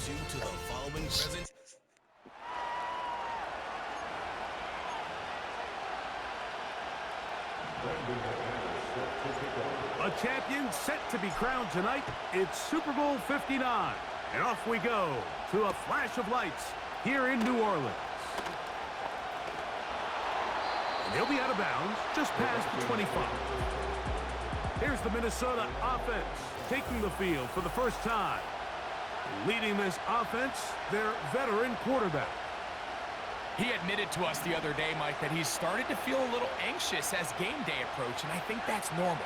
you to the following present. A champion set to be crowned tonight. It's Super Bowl 59. And off we go to a flash of lights here in New Orleans. And he'll be out of bounds just past the 25. Here's the Minnesota offense taking the field for the first time. Leading this offense, their veteran quarterback. He admitted to us the other day, Mike, that he's started to feel a little anxious as game day approach, and I think that's normal.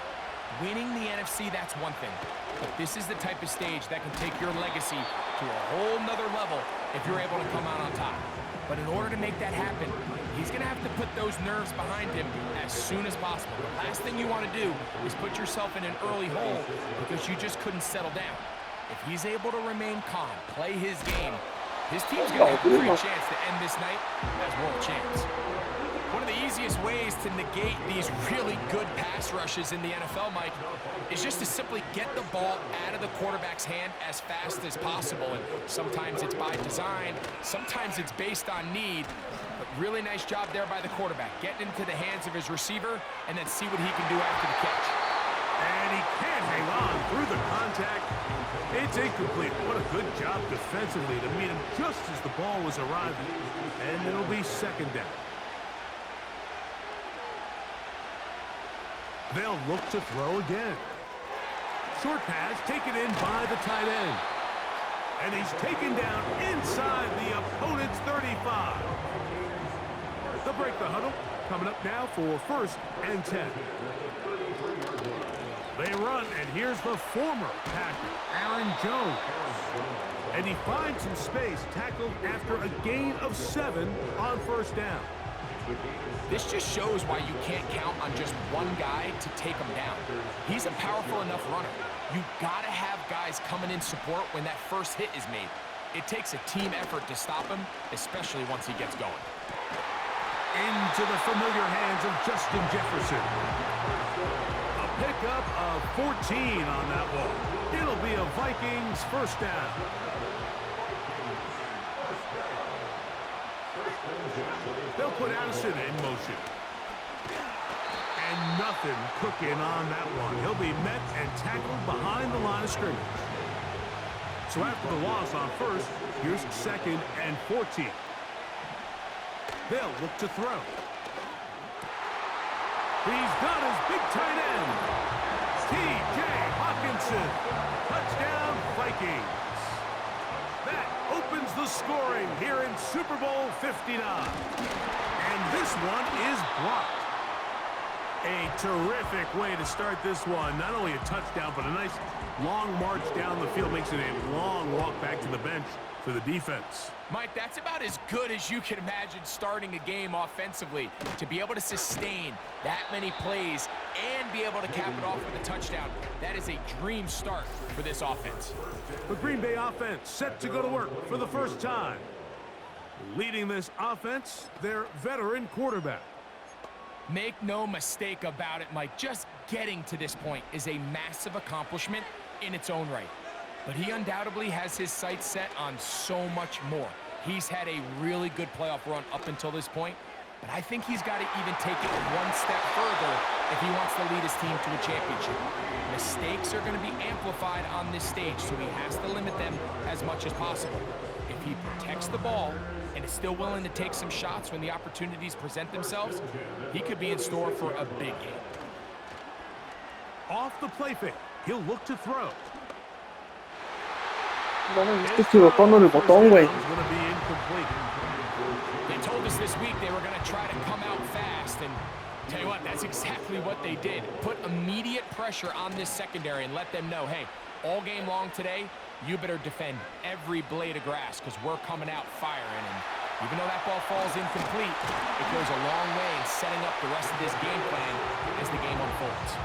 Winning the NFC, that's one thing. But this is the type of stage that can take your legacy to a whole nother level if you're able to come out on top. But in order to make that happen, he's going to have to put those nerves behind him as soon as possible. The last thing you want to do is put yourself in an early hole because you just couldn't settle down. If he's able to remain calm, play his game, his team's going to have a great chance to end this night as world champs. One of the easiest ways to negate these really good pass rushes in the NFL, Mike, is just to simply get the ball out of the quarterback's hand as fast as possible. And sometimes it's by design, sometimes it's based on need. But really nice job there by the quarterback, getting into the hands of his receiver and then see what he can do after the catch. And he can't hang on through the contact. It's incomplete. What a good job defensively to meet him just as the ball was arriving. And it'll be second down. They'll look to throw again. Short pass taken in by the tight end. And he's taken down inside the opponent's 35. They'll break the huddle. Coming up now for first and 10. They run, and here's the former Packer, Aaron Jones. And he finds some space, tackled after a gain of 7 on first down. This just shows why you can't count on just one guy to take him down. He's a powerful enough runner. You gotta have guys coming in support when that first hit is made. It takes a team effort to stop him, especially once he gets going. Into the familiar hands of Justin Jefferson. A pickup of 14 on that one. It'll be a Vikings first down. They'll put Addison in motion. And nothing cooking on that one. He'll be met and tackled behind the line of scrimmage. So after the loss on first, here's second and 14. They'll look to throw. He's got his big tight end. T.J. Hawkinson. Touchdown, Vikings. That opens the scoring here in Super Bowl 59. And this one is blocked. A terrific way to start this one. Not only a touchdown, but a nice long march down the field. Makes it a long walk back to the bench for the defense. Mike, that's about as good as you can imagine starting a game offensively. To be able to sustain that many plays and be able to cap it off with a touchdown, that is a dream start for this offense. The Green Bay offense set to go to work for the first time. Leading this offense, their veteran quarterback. Make no mistake about it, Mike. Just getting to this point is a massive accomplishment in its own right. But he undoubtedly has his sights set on so much more. He's had a really good playoff run up until this point, but I think he's got to even take it one step further if he wants to lead his team to a championship. Mistakes are going to be amplified on this stage, so he has to limit them as much as possible. If he protects the ball and is still willing to take some shots when the opportunities present themselves, he could be in store for a big game. Off the play fake, he'll look to throw. Este chivocón el botón, güey. They told us this week they were going to try to come out fast, and tell you what, that's exactly what they did. Put immediate pressure on this secondary and let them know, hey, all game long today, you better defend every blade of grass because we're coming out firing. And even though that ball falls incomplete, it goes a long way in setting up the rest of this game plan as the game unfolds.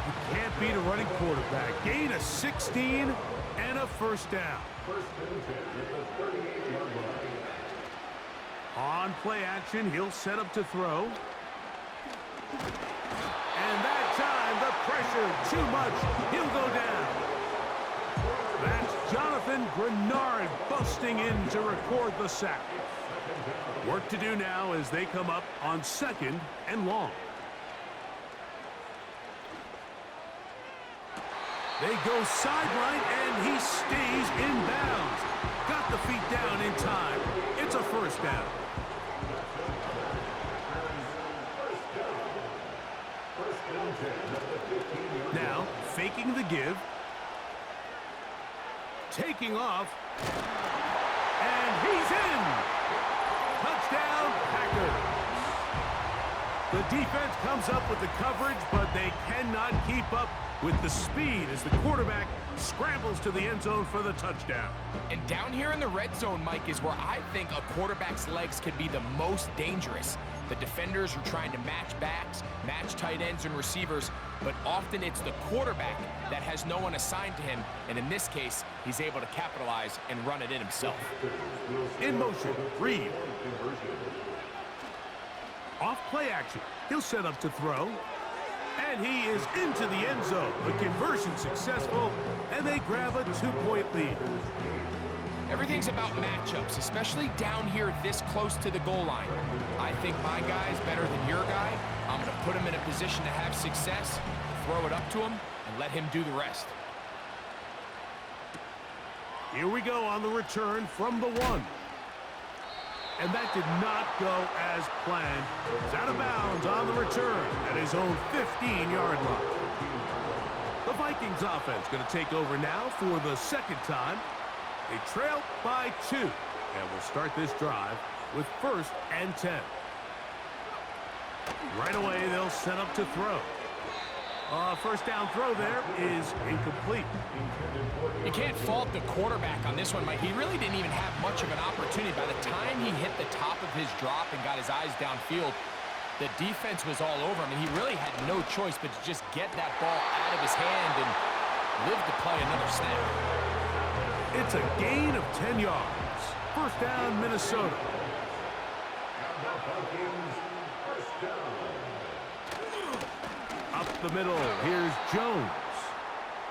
You can't beat a running quarterback. Gain of 16 and a first down. On play action, he'll set up to throw. And that time, the pressure too much. He'll go down. That's Jonathan Stephen Grenard busting in to record the sack. Work to do now as they come up on 2nd and long. They go sideline, and he stays in bounds. Got the feet down in time. It's a first down. Now, faking the give. Taking off. And he's in. Touchdown, Packers. The defense comes up with the coverage, but they cannot keep up with the speed as the quarterback scrambles to the end zone for the touchdown. And down here in the red zone, Mike, is where I think a quarterback's legs can be the most dangerous. The defenders are trying to match backs, match tight ends and receivers, but often it's the quarterback that has no one assigned to him, and in this case, he's able to capitalize and run it in himself. In motion, Reed. Off play action. He'll set up to throw. And he is into the end zone. The conversion successful, and they grab a 2-point lead. Everything's about matchups, especially down here this close to the goal line. I think my guy's better than your guy. I'm going to put him in a position to have success, throw it up to him, and let him do the rest. Here we go on the return from the 1. And that did not go as planned. It's out of bounds on the return at his own 15-yard line. The Vikings offense going to take over now for the 2nd time. They trail by 2. And will start this drive with 1st and 10. Right away, they'll set up to throw. First down throw there is incomplete. You can't fault the quarterback on this one, Mike. He really didn't even have much of an opportunity. By the time he hit the top of his drop and got his eyes downfield, the defense was all over him, and he really had no choice but to just get that ball out of his hand and live to play another snap. It's a gain of 10 yards. First down, Minnesota. Up the middle, here's Jones.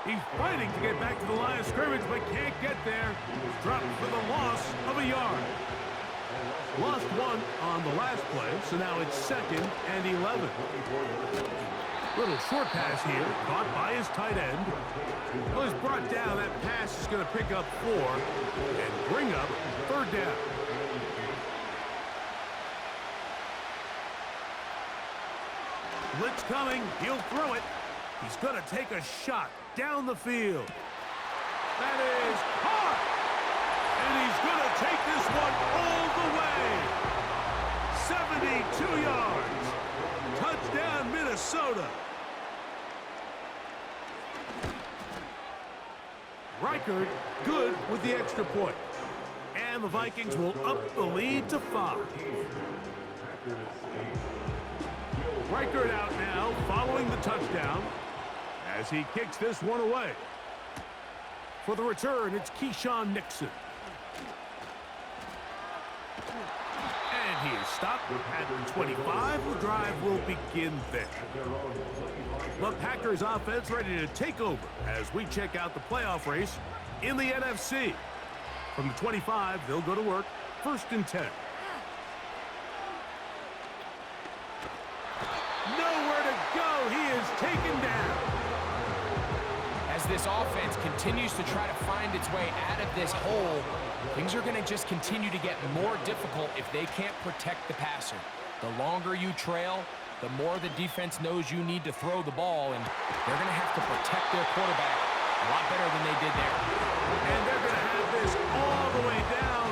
He's fighting to get back to the line of scrimmage, but can't get there. Dropped for the loss of a yard. Lost 1 on the last play, so now it's 2nd and 11. Little short pass here, caught by his tight end. Well, he's brought down. That pass is going to pick up 4 and bring up 3rd down. Blitz coming. He'll throw it. He's going to take a shot down the field. That is caught. And he's going to take this one all the way. 72 yards. Touchdown, Minnesota. Reichard good with the extra point. And the Vikings will up the lead to 5. Reichard out now following the touchdown as he kicks this one away. For the return, it's Keyshawn Nixon. And he is stopped at the 25. The drive will begin there. The Packers offense ready to take over as we check out the playoff race in the NFC. From the 25, they'll go to work. 1st and 10. Nowhere to go. He is taken down. As this offense continues to try to find its way out of this hole, things are going to just continue to get more difficult if they can't protect the passer. The longer you trail, the more the defense knows you need to throw the ball, and they're going to have to protect their quarterback a lot better than they did there. And they're going to have this all the way down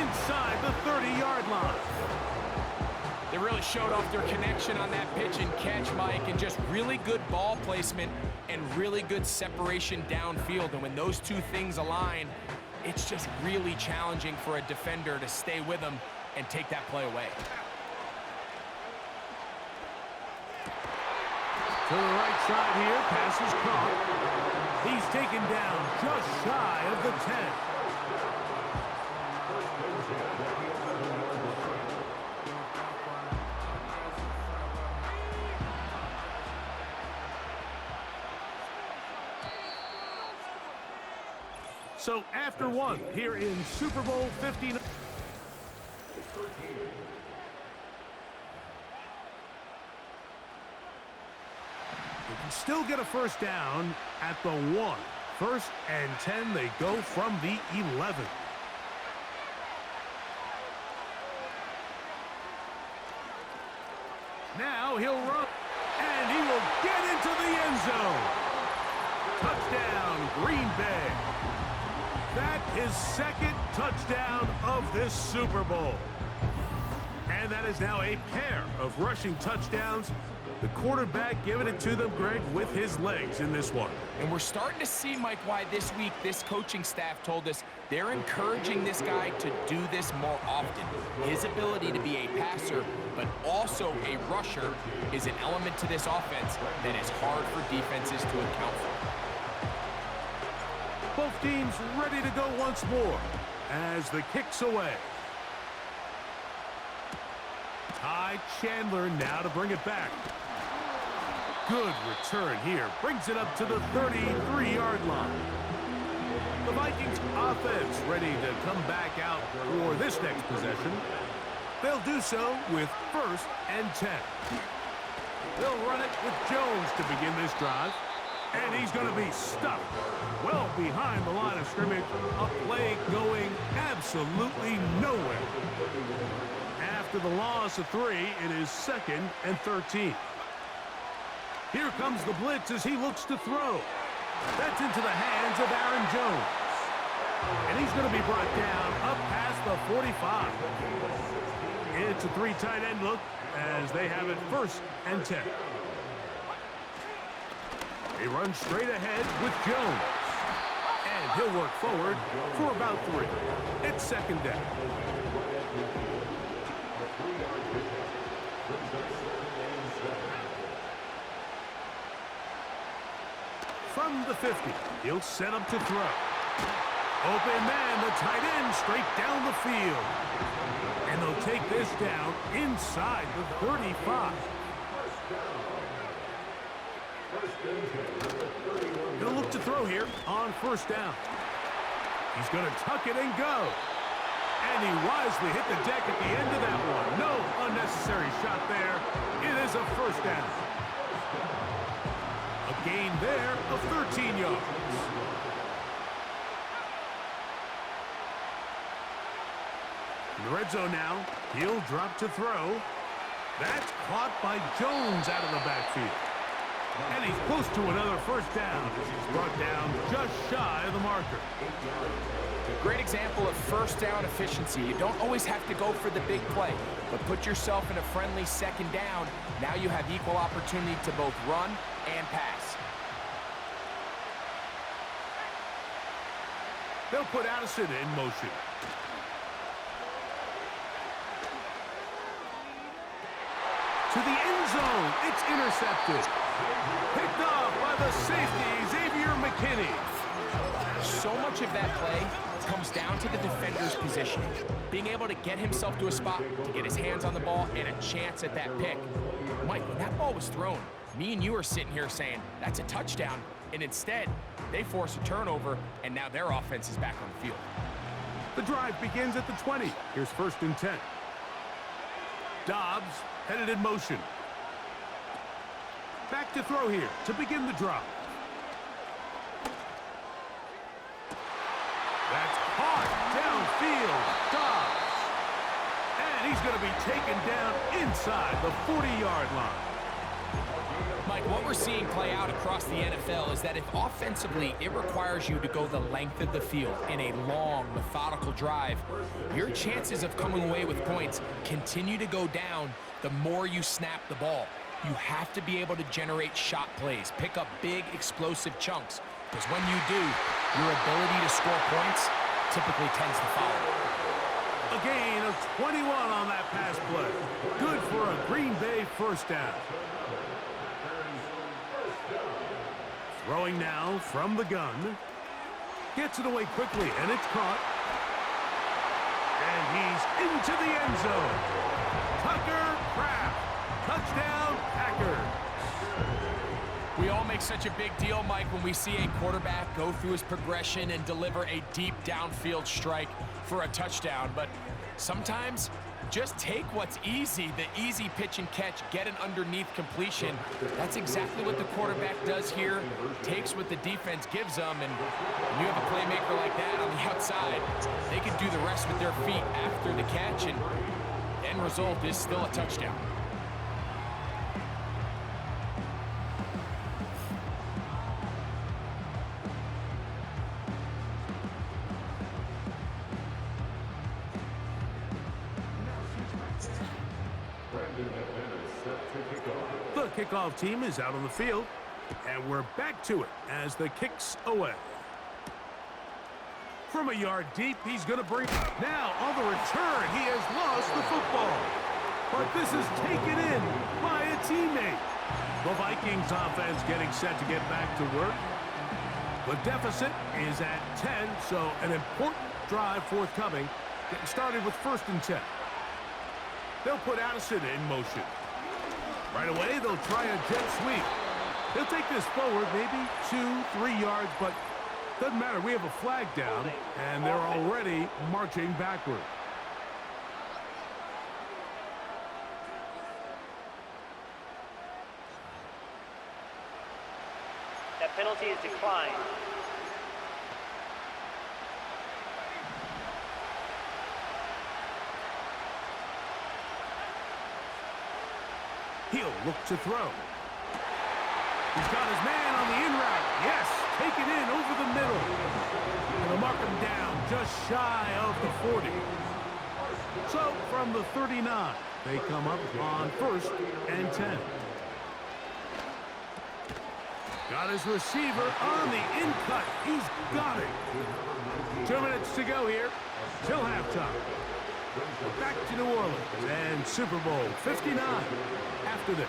inside the 30-yard line. They really showed off their connection on that pitch and catch, Mike, and just really good ball placement and really good separation downfield. And when those two things align, it's just really challenging for a defender to stay with them and take that play away. To the right side here, pass is caught. He's taken down just shy of the 10. So after one here in Super Bowl 59. They can still get a first down at the 1. 1st and 10, they go from the 11. Now he'll run, and he will get into the end zone. Touchdown, Green Bay. That is second touchdown of this Super Bowl. And that is now a pair of rushing touchdowns. The quarterback giving it to them, Greg, with his legs in this one. And we're starting to see, Mike, why this week this coaching staff told us they're encouraging this guy to do this more often. His ability to be a passer, but also a rusher, is an element to this offense that is hard for defenses to account for. Both teams ready to go once more as the kick's away. Ty Chandler now to bring it back. Good return here. Brings it up to the 33-yard line. The Vikings offense ready to come back out for this next possession. They'll do so with 1st and 10. They'll run it with Jones to begin this drive. And he's going to be stuck well behind the line of scrimmage. A play going absolutely nowhere. After the loss of 3, it is 2nd and 13. Here comes the blitz as he looks to throw. That's into the hands of Aaron Jones. And he's going to be brought down up past the 45. It's a 3 tight end look as they have it 1st and 10. They run straight ahead with Jones. And he'll work forward for about 3. It's 2nd down. From the 50, he'll set up to throw. Open man, the tight end, straight down the field. And they'll take this down inside the 35. He'll look to throw here on 1st down. He's going to tuck it and go. And he wisely hit the deck at the end of that one. No unnecessary shot there. It is a 1st down. A gain there of 13 yards. In the red zone now, he'll drop to throw. That's caught by Jones out of the backfield. And he's close to another 1st down as he's brought down just shy of the marker. Great example of 1st down efficiency. You don't always have to go for the big play, but put yourself in a friendly 2nd down. Now you have equal opportunity to both run and pass. They'll put Addison in motion. To the end zone, it's intercepted. Picked off by the safety, Xavier McKinney. So much of that play comes down to the defender's positioning. Being able to get himself to a spot, to get his hands on the ball, and a chance at that pick. Mike, when that ball was thrown, me and you are sitting here saying, that's a touchdown. And instead, they force a turnover, and now their offense is back on the field. The drive begins at the 20. Here's 1st and 10. Dobbs headed in motion. Back to throw here to begin the drive. That's caught downfield. Dobbs. And he's going to be taken down inside the 40-yard line. Mike, what we're seeing play out across the NFL is that if offensively it requires you to go the length of the field in a long, methodical drive, your chances of coming away with points continue to go down the more you snap the ball. You have to be able to generate shot plays, pick up big, explosive chunks, because when you do, your ability to score points typically tends to follow. A gain of 21 on that pass play. Good for a Green Bay 1st down. Throwing now from the gun. Gets it away quickly, and it's caught. And he's into the end zone. Tucker Kraft. Touchdown, Packers. We all make such a big deal, Mike, when we see a quarterback go through his progression and deliver a deep downfield strike for a touchdown. But sometimes just take what's easy, the easy pitch and catch, get an underneath completion. That's exactly what the quarterback does here, takes what the defense gives them, and when you have a playmaker like that on the outside, they can do the rest with their feet after the catch, and the end result is still a touchdown. The kickoff team is out on the field, and we're back to it as the kick's away. From a yard deep, he's going to bring... Now, on the return, he has lost the football. But this is taken in by a teammate. The Vikings offense getting set to get back to work. The deficit is at 10, so an important drive forthcoming. Getting started with 1st and 10. They'll put Addison in motion. Right away, they'll try a jet sweep. He'll take this forward, maybe 2-3 yards, but doesn't matter. We have a flag down, and they're already marching backward. That penalty is declined. He'll look to throw. He's got his man on the in route. Yes, taken in over the middle. They'll mark him down just shy of the 40. So from the 39, they come up on 1st and 10. Got his receiver on the in cut. He's got it. 2 minutes to go here till halftime. Back to New Orleans and Super Bowl 59 after this.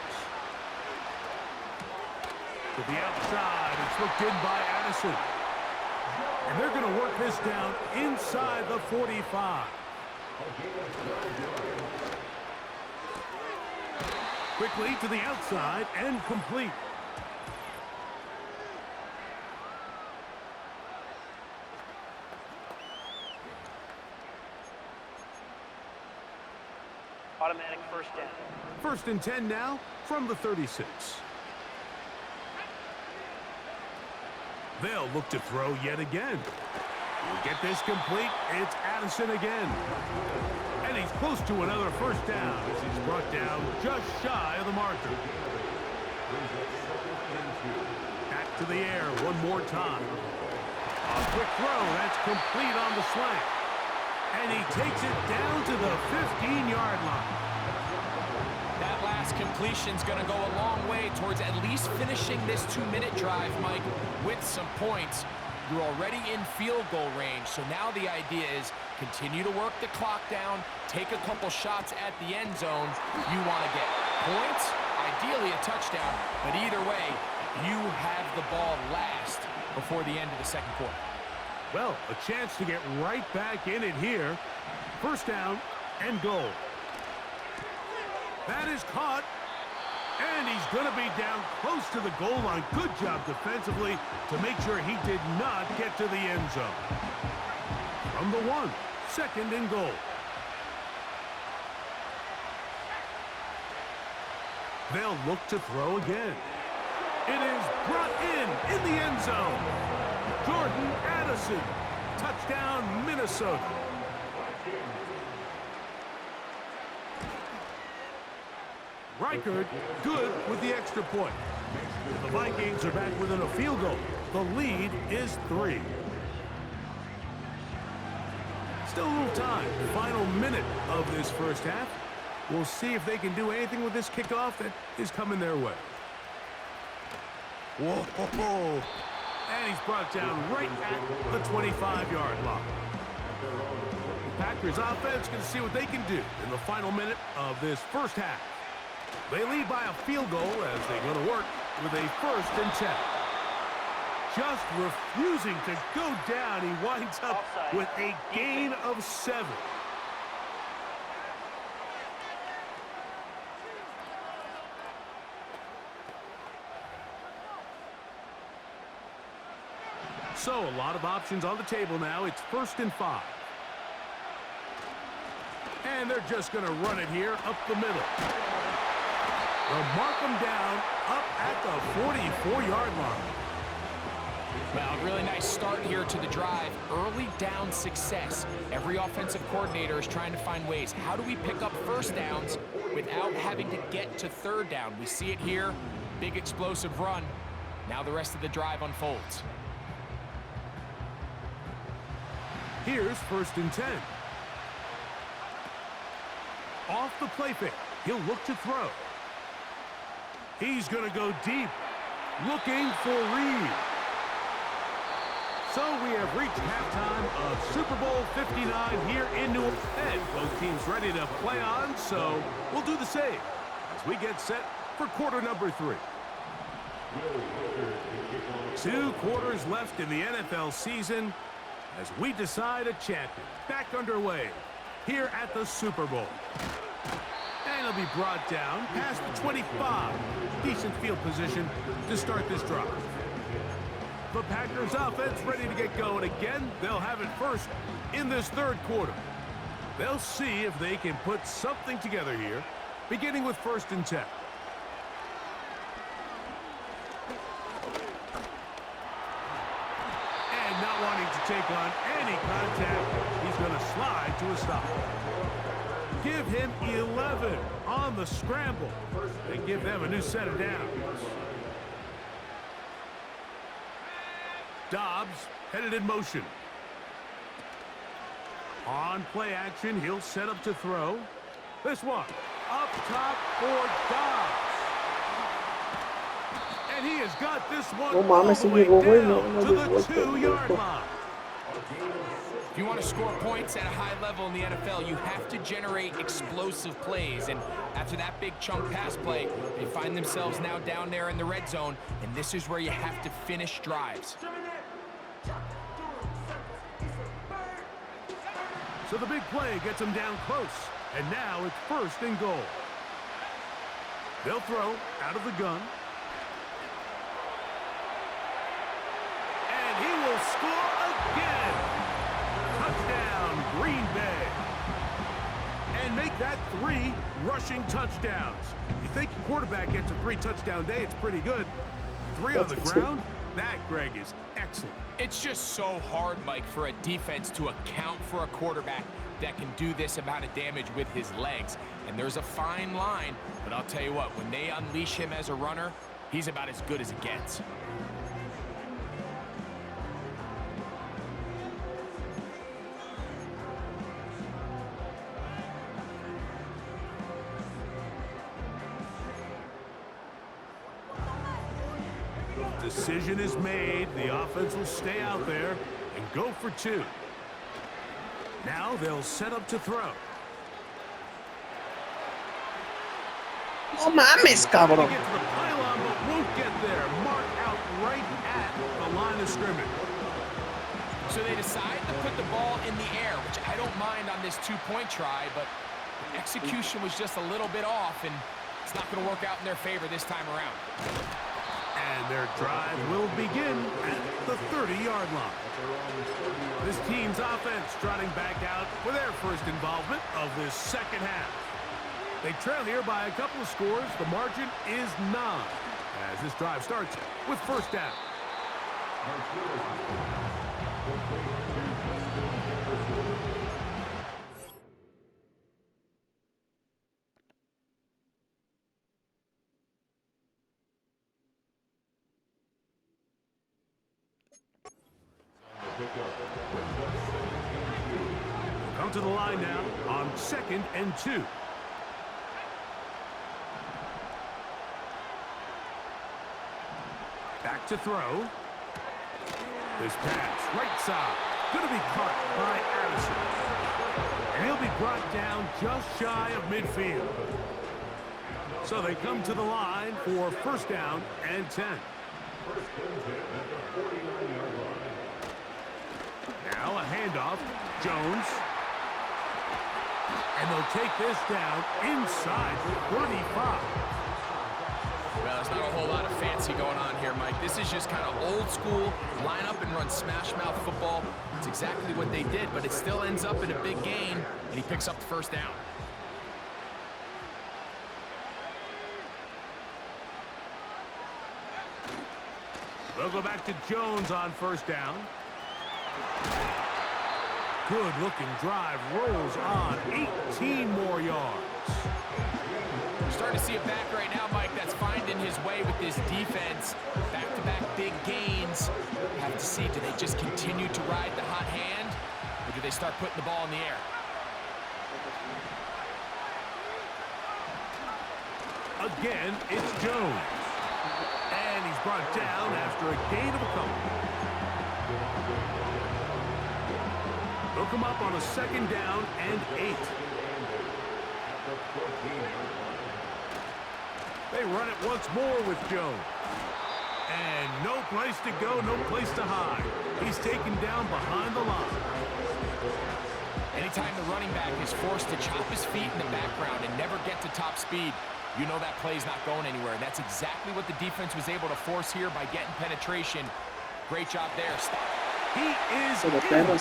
To the outside, it's looked in by Addison. And they're going to work this down inside the 45. Quickly to the outside and complete. Automatic 1st down. 1st and 10 now from the 36. They'll look to throw yet again. We'll get this complete. It's Addison again. And he's close to another 1st down as he's brought down just shy of the marker. Back to the air one more time. A quick throw. That's complete on the slant. And he takes it down to the 15-yard line. That last completion's going to go a long way towards at least finishing this 2-minute drive, Mike, with some points. You're already in field goal range, so now the idea is continue to work the clock down, take a couple shots at the end zone. You want to get points, ideally a touchdown, but either way, you have the ball last before the end of the 2nd quarter. Well, a chance to get right back in it here. 1st down and goal. That is caught. And he's going to be down close to the goal line. Good job defensively to make sure he did not get to the end zone. From the 1, 2nd and goal. They'll look to throw again. It is brought in the end zone. Jordan Addison, touchdown Minnesota. Reichard, good with the extra point. The Vikings are back within a field goal. The lead is 3. Still a little time. Final minute of this 1st half. We'll see if they can do anything with this kickoff that is coming their way. Whoa. And he's brought down right at the 25-yard line. The Packers offense going to see what they can do in the final minute of this 1st half. They lead by a field goal as they go to work with a 1st and 10. Just refusing to go down. He winds up with a gain of 7. So, a lot of options on the table now. It's 1st and 5. And they're just going to run it here up the middle. They'll mark them down up at the 44-yard line. Well, a really nice start here to the drive. Early down success. Every offensive coordinator is trying to find ways. How do we pick up first downs without having to get to third down? We see it here. Big explosive run. Now the rest of the drive unfolds. Here's 1st and 10. Off the play fake. He'll look to throw. He's going to go deep. Looking for Reed. So we have reached halftime of Super Bowl 59 here in New Orleans. Both teams ready to play on, so we'll do the same as we get set for quarter number 3. 2 quarters left in the NFL season as we decide a champion. Back underway here at the Super Bowl. And it'll be brought down past the 25. Decent field position to start this drive. The Packers offense ready to get going again. They'll have it first in this 3rd quarter. They'll see if they can put something together here, beginning with 1st and 10. And not wanting to take on any contact, he's going to slide to a stop. Give him 11 on the scramble and give them a new set of downs. Dobbs headed in motion. On play action, he'll set up to throw. This one up top for Dobbs. And he has got this one all the way down to the 2-yard line. If you want to score points at a high level in the NFL, you have to generate explosive plays. And after that big chunk pass play, they find themselves now down there in the red zone. And this is where you have to finish drives. So the big play gets him down close. And now it's 1st and goal. They'll throw out of the gun. And he will score again. Touchdown, Green Bay. And make that 3 rushing touchdowns. You think your quarterback gets a 3-touchdown day, it's pretty good. 3 on the ground? That, Greg, is excellent. It's just so hard, Mike, for a defense to account for a quarterback that can do this amount of damage with his legs. And there's a fine line, but I'll tell you what, when they unleash him as a runner, he's about as good as it gets. Decision is made. The offense will stay out there and go for 2. Now they'll set up to throw. No mames, cabrón. Get to the pylon, but won't get there. Mark out right at the line of scrimmage. So they decide to put the ball in the air, which I don't mind on this 2-point try, but the execution was just a little bit off, and it's not going to work out in their favor this time around. And their drive will begin at the 30-yard line. This team's offense trotting back out for their first involvement of this 2nd half. They trail here by a couple of scores. The margin is 9 as this drive starts with 1st down. Come to the line now on 2nd and 2. Back to throw. This pass, right side, going to be caught by Addison. And he'll be brought down just shy of midfield. So they come to the line for 1st down and 10. Now a handoff, Jones. And they'll take this down inside the 35. Well, there's not a whole whole lot of fancy going on here, Mike. This is just kind of old school, line up and run smash mouth football. It's exactly what they did, but it still ends up in a big gain, and he picks up the first down. They'll go back to Jones on first down. Good-looking drive, rolls on 18 more yards. Starting to see it back right now, Mike, that's finding his way with this defense. Back-to-back big gains. Have to see, do they just continue to ride the hot hand, or do they start putting the ball in the air? Again, it's Jones. And he's brought down after a gain of a couple. They'll come up on a second down and 8. They run it once more with Jones. And no place to go, no place to hide. He's taken down behind the line. Anytime the running back is forced to chop his feet in the background and never get to top speed, you know that play's not going anywhere. That's exactly what the defense was able to force here by getting penetration. Great job there. He is in. Touchdown,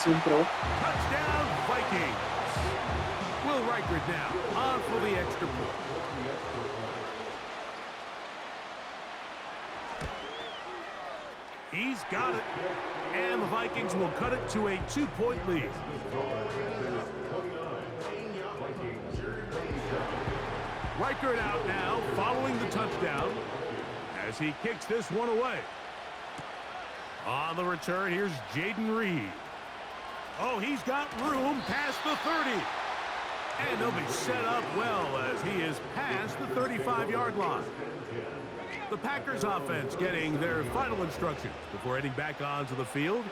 Vikings. Will Reichert now on for the extra point. He's got it. And the Vikings will cut it to a 2-point lead. Reichert out now, following the touchdown, as he kicks this one away. On the return, here's Jaden Reed. Oh, he's got room past the 30. And they'll be set up well as he is past the 35-yard line. The Packers offense getting their final instructions before heading back onto the field.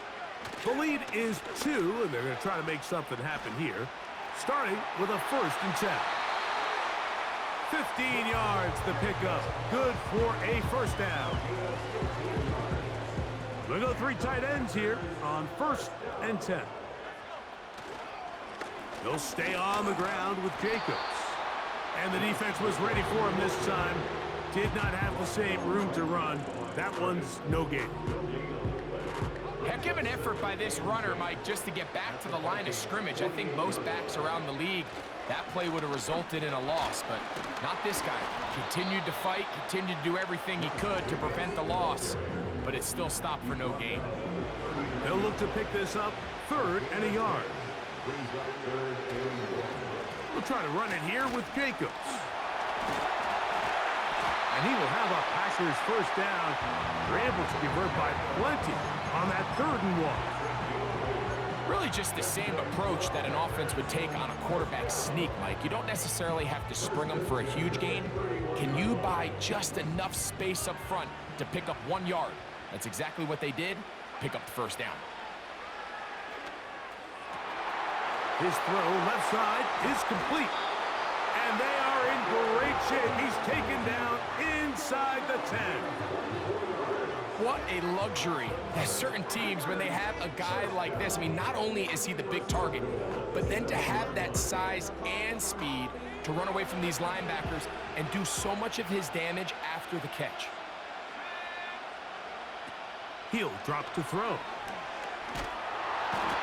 The lead is 2, and they're going to try to make something happen here, starting with a 1st and 10. 15 yards the pickup. Good for a first down. We'll go 3 tight ends here on 1st and 10. They'll stay on the ground with Jacobs. And the defense was ready for him this time. Did not have the same room to run. That one's no gain. Heck of an effort by this runner, Mike, just to get back to the line of scrimmage. I think most backs around the league, that play would have resulted in a loss, but not this guy. Continued to fight, continued to do everything he could to prevent the loss, but it still stopped for no gain. They'll look to pick this up 3rd and a yard. We'll try to run it here with Jacobs. And he will have a Packers first down. They're able to convert by plenty on that 3rd and 1. Really just the same approach that an offense would take on a quarterback sneak, Mike. You don't necessarily have to spring them for a huge gain. Can you buy just enough space up front to pick up 1 yard? That's exactly what they did. Pick up the first down. His throw left side is complete. And they are in great shape. He's taken down inside the 10. What a luxury that certain teams, when they have a guy like this, I mean, not only is he the big target, but then to have that size and speed to run away from these linebackers and do so much of his damage after the catch. He'll drop to throw.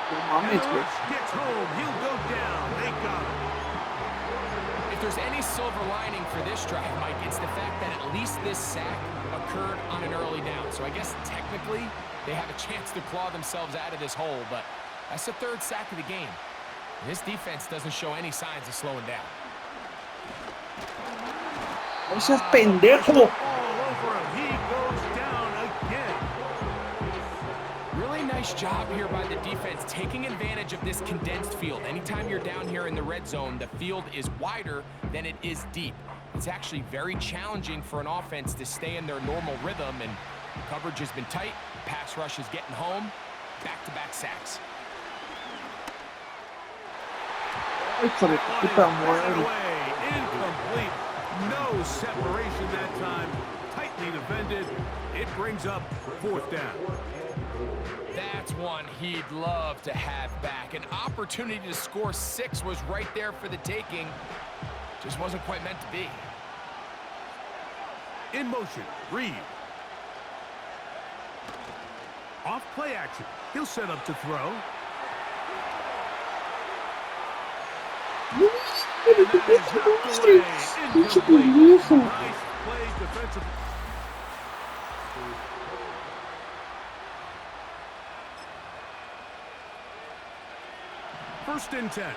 Gets home. He'll go down. They got him. If there's any silver lining for this drive, Mike, it's the fact that at least this sack occurred on an early down. So I guess technically they have a chance to claw themselves out of this hole, but that's the 3rd sack of the game. And this defense doesn't show any signs of slowing down. Ese es pendejo. All over him. He goes down again. Really nice job here by the defense, taking advantage of this condensed field. Anytime you're down here in the red zone, the field is wider than it is deep. It's actually very challenging for an offense to stay in their normal rhythm, and coverage has been tight. Pass rush is getting home. Back-to-back sacks. Híjole, puta madre. Incomplete. No separation that time. Tightly defended. It brings up 4th down. That's one he'd love to have back. An opportunity to score 6 was right there for the taking. Just wasn't quite meant to be. In motion, Reed. Off play action. He'll set up to throw. And that is knocked away. Incomplete. Nice play defensively. First and 10.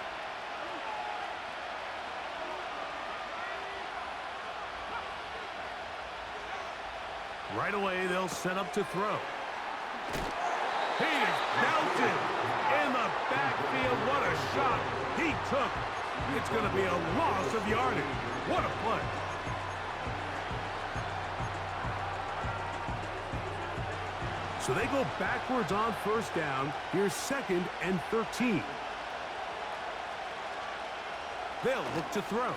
Right away, they'll set up to throw. He is belted in the backfield. What a shot he took. It's going to be a loss of yardage. What a play. So they go backwards on first down. Here's 2nd and 13. They'll look to throw.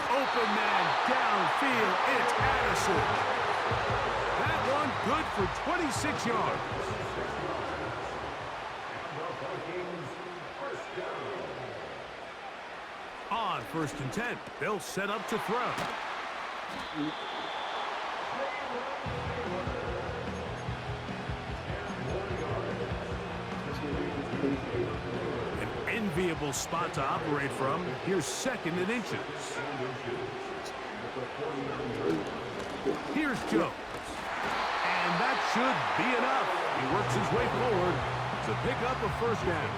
Open man downfield. It's Addison. That one good for 26 yards. On 1st and 10, they'll set up to throw. An enviable spot to operate from. Here's 2nd and inches. Here's Jones. And that should be enough. He works his way forward to pick up a first down.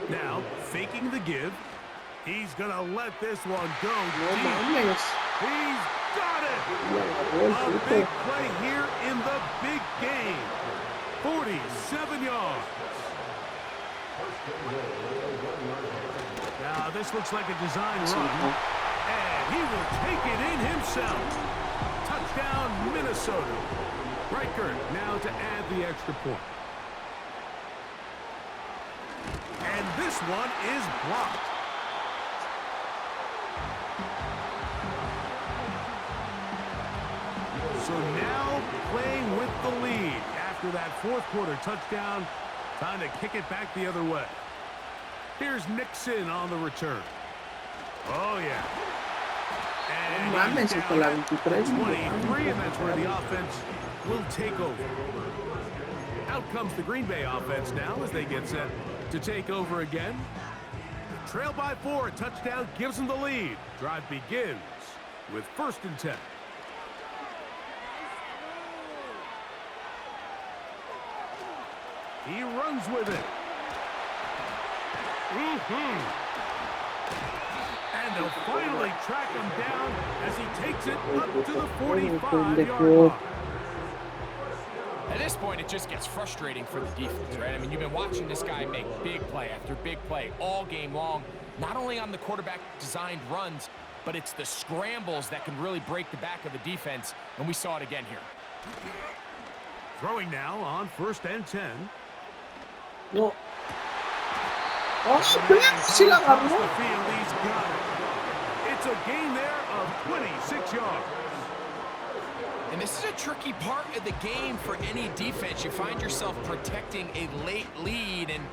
Now, faking the give. He's going to let this one go deep. He's got it! A big play here in the big game. 47 yards. Now, this looks like a design run. And he will take it in himself. Touchdown, Minnesota. Riker now to add the extra point. And this one is blocked. So now playing with the lead after that 4th quarter touchdown. Time to kick it back the other way. Here's Nixon on the return. Oh, yeah. And he's down at 23, and that's where the offense will take over. Out comes the Green Bay offense now as they get set to take over again. Trail by 4, a touchdown gives them the lead. Drive begins with 1st and 10. He runs with it. And they'll finally track him down as he takes it up to the 45-yard line. At this point, it just gets frustrating for the defense, right? I mean, you've been watching this guy make big play after big play all game long, not only on the quarterback-designed runs, but it's the scrambles that can really break the back of the defense, and we saw it again here. Throwing now on 1st and 10. No. Oh, sí la agarró. It's a gain there of 26 yards. And this is a tricky part of the game for any defense. You find yourself protecting a late lead, and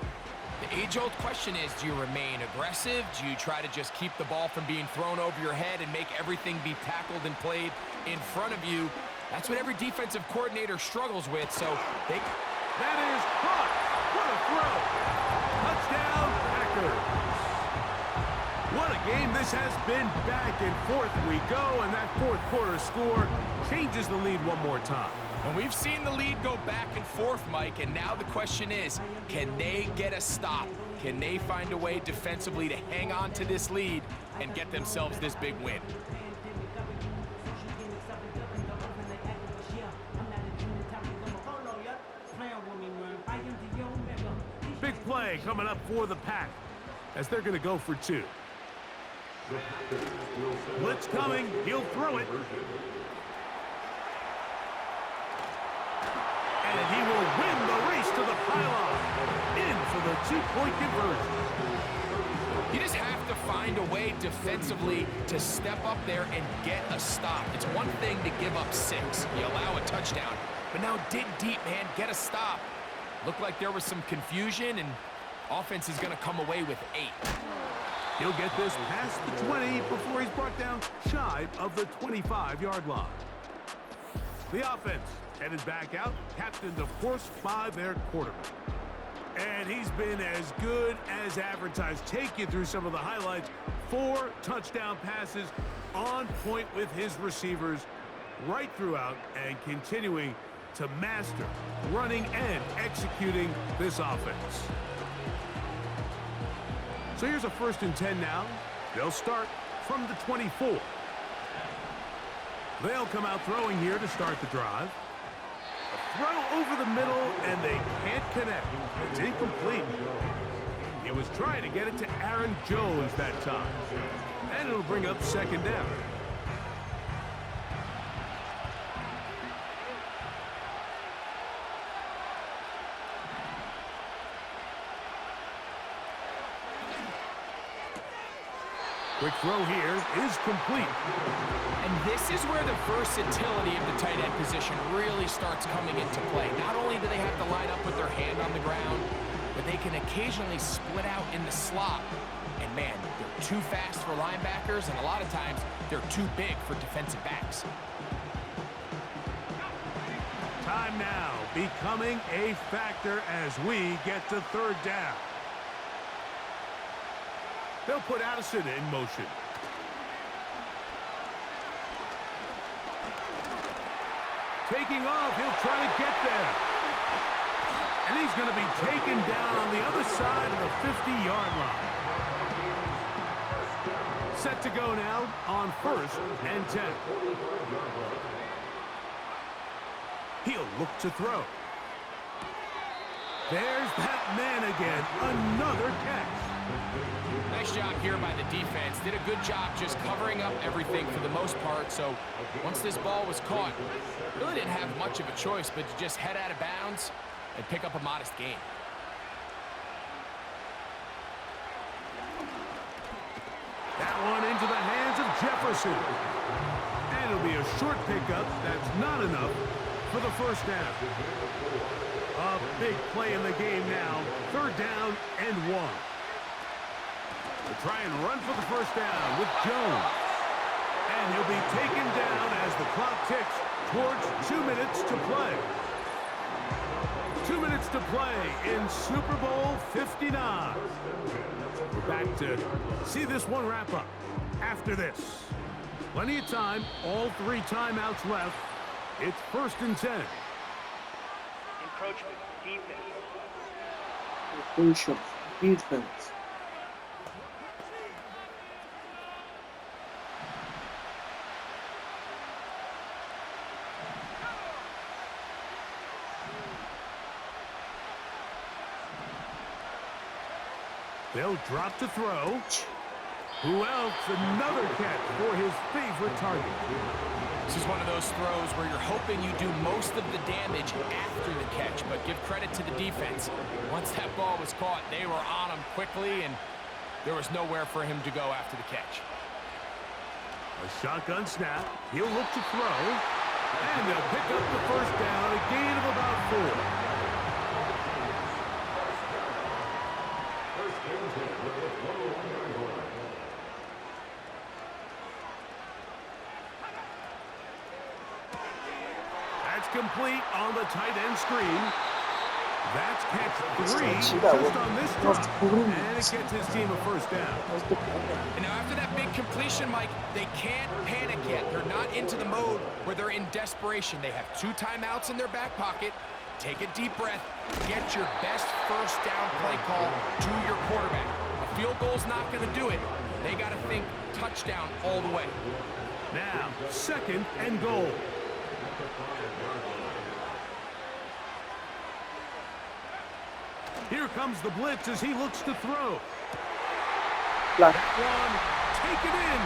the age-old question is, do you remain aggressive? Do you try to just keep the ball from being thrown over your head and make everything be tackled and played in front of you? That's what every defensive coordinator struggles with, so they... That is caught. What a throw. Touchdown, Packers. What a game this has been. Back and forth we go, and that 4th quarter score changes the lead one more time. And we've seen the lead go back and forth, Mike, and now the question is, can they get a stop? Can they find a way defensively to hang on to this lead and get themselves this big win? Big play coming up for the Pack as they're going to go for 2. Blitz coming. He'll throw it. And he will win the race to the pylon. In for the 2-point conversion. You just have to find a way defensively to step up there and get a stop. It's one thing to give up 6. You allow a touchdown. But now dig deep, man. Get a stop. Looked like there was some confusion, and offense is going to come away with 8. He'll get this past the 20 before he's brought down shy of the 25-yard line. The offense headed back out, captained, of course, by their quarterback. And he's been as good as advertised. Take you through some of the highlights. 4 touchdown passes on point with his receivers right throughout, and continuing to master running and executing this offense. So here's a 1st and 10 now. They'll start from the 24. They'll come out throwing here to start the drive. A throw over the middle, and they can't connect. It's incomplete. He was trying to get it to Aaron Jones that time. And it'll bring up 2nd down. Quick throw here is complete. And this is where the versatility of the tight end position really starts coming into play. Not only do they have to line up with their hand on the ground, but they can occasionally split out in the slot. And man, they're too fast for linebackers, and a lot of times they're too big for defensive backs. Time now becoming a factor as we get to 3rd down. They'll put Addison in motion. Taking off, he'll try to get there. And he's going to be taken down on the other side of the 50-yard line. Set to go now on 1st and 10. He'll look to throw. There's that man again. Another catch. Nice job here by the defense. Did a good job just covering up everything for the most part. So once this ball was caught, really didn't have much of a choice but to just head out of bounds and pick up a modest gain. That one into the hands of Jefferson. And it'll be a short pickup. That's not enough for the 1st down. A big play in the game now. 3rd down and 1. They'll try and run for the 1st down with Jones. And he'll be taken down as the clock ticks towards 2 minutes to play. 2 minutes to play in Super Bowl 59. We're back to see this one wrap up after this. Plenty of time, all 3 timeouts left. It's 1st and 10. Encroachment, defense. Encroachment, defense. They'll drop to throw. Who else? Another catch for his favorite target. This is one of those throws where you're hoping you do most of the damage after the catch, but give credit to the defense. Once that ball was caught, they were on him quickly, and there was nowhere for him to go after the catch. A shotgun snap. He'll look to throw. And they'll pick up the 1st down, a gain of about 4. Complete on the tight end screen. That's catch 3 just on this drop. And it gets his team a 1st down. And now after that big completion, Mike, they can't panic yet. They're not into the mode where they're in desperation. They have 2 timeouts in their back pocket. Take a deep breath. Get your best 1st down play call to your quarterback. A field goal's not going to do it. They got to think touchdown all the way. Now, 2nd and goal. Here comes the blitz as he looks to throw. That one taken in.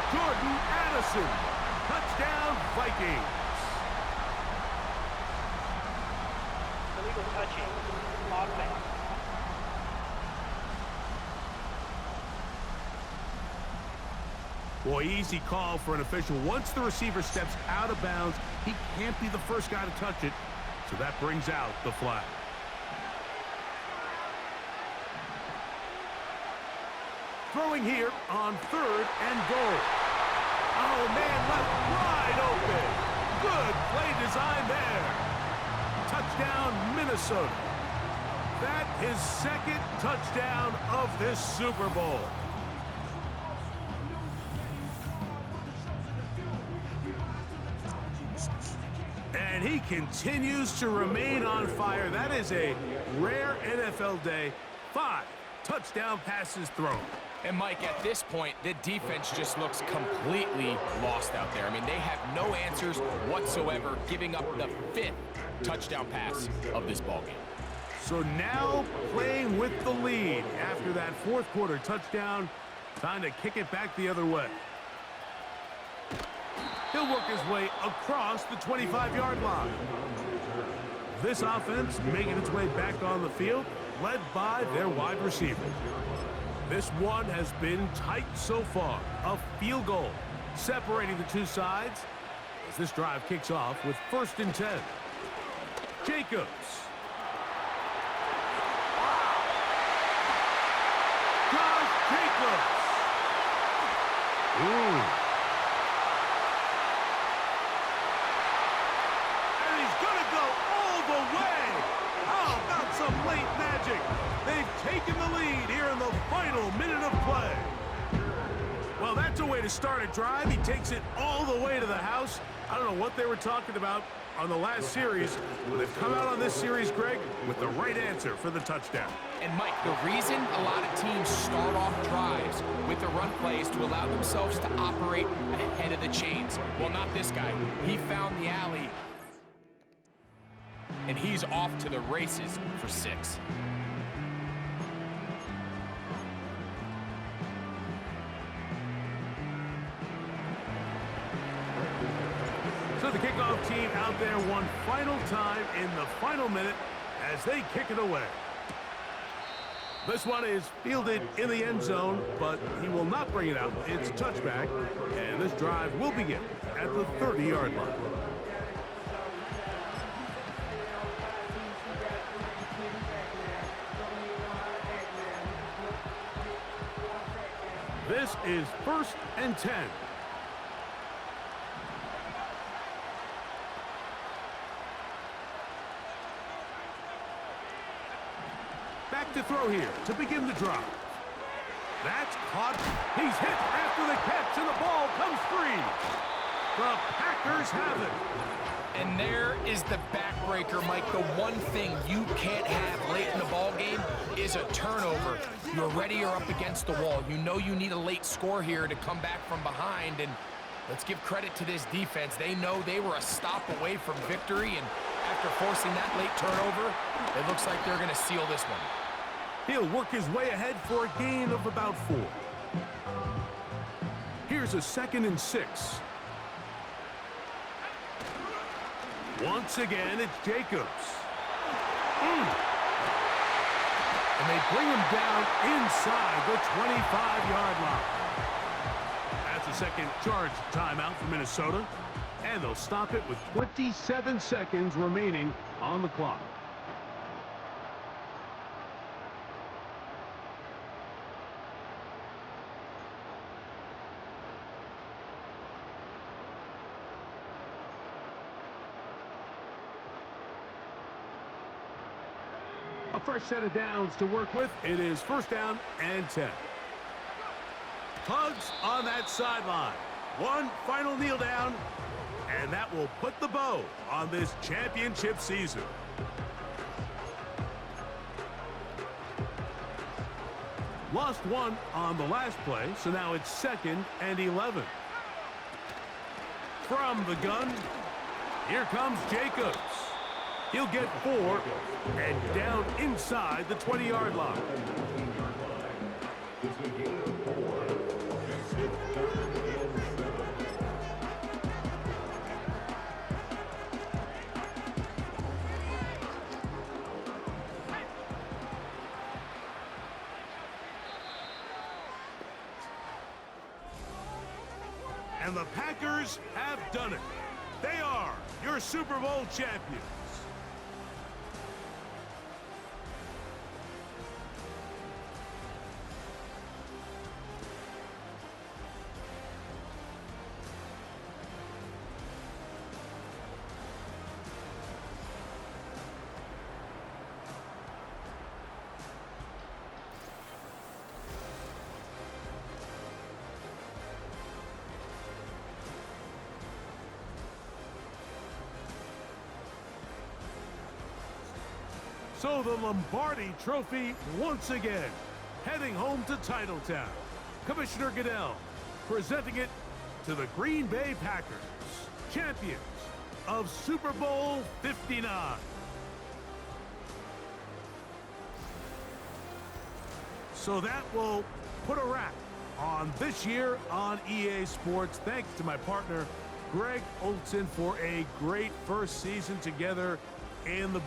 Jordan Addison. Touchdown, Vikings. Illegal touching. Offense. Boy, easy call for an official. Once the receiver steps out of bounds, he can't be the first guy to touch it. So that brings out the flag. Throwing here on 3rd and goal. Oh, man, left wide open. Good play design there. Touchdown, Minnesota. That his 2nd touchdown of this Super Bowl. And he continues to remain on fire. That is a rare NFL day. 5 touchdown passes thrown. And Mike, at this point, the defense just looks completely lost out there. I mean, they have no answers whatsoever, giving up the 5th touchdown pass of this ballgame. So now playing with the lead after that 4th quarter touchdown, time to kick it back the other way. He'll work his way across the 25-yard line. This offense making its way back on the field, led by their wide receiver. This one has been tight so far. A field goal separating the two sides as this drive kicks off with 1st and 10. Jacobs. Josh Jacobs. Ooh. And he's going to go all the way. How about some late magic? They've taken the lead here in the final minute of play. Well, that's a way to start a drive. He takes it all the way to the house. I don't know what they were talking about on the last series, but they've come out on this series, Greg, with the right answer for the touchdown. And Mike, the reason a lot of teams start off drives with the run plays to allow themselves to operate ahead of the chains. Well, not this guy. He found the alley, and he's off to the races for 6. So the kickoff team out there one final time in the final minute as they kick it away. This one is fielded in the end zone, but he will not bring it out. It's a touchback, and this drive will begin at the 30-yard line. This is 1st and 10. Back to throw here to begin the drive. That's caught. He's hit after the catch, and the ball comes free. The Packers have it. And there is the backbreaker, Mike. The one thing you can't have late in the ball game is a turnover. You're ready, you're up against the wall. You know you need a late score here to come back from behind, and let's give credit to this defense. They know they were a stop away from victory, and after forcing that late turnover, it looks like they're going to seal this one. He'll work his way ahead for a gain of about 4. Here's a 2nd and 6. Once again, it's Jacobs. And they bring him down inside the 25-yard line. That's a second charge timeout for Minnesota. And they'll stop it with 27 seconds remaining on the clock. A fresh set of downs to work with. It is 1st down and 10. Tugs on that sideline. One final kneel down, and that will put the bow on this championship season. Lost one on the last play, so now it's 2nd and 11. From the gun, here comes Jacobs. He'll get 4 and down inside the 20-yard line. And the Packers have done it. They are your Super Bowl champions. So the Lombardi Trophy once again heading home to Titletown. Commissioner Goodell presenting it to the Green Bay Packers, champions of Super Bowl 59. So that will put a wrap on this year on EA Sports. Thanks to my partner, Greg Olson, for a great first season together in the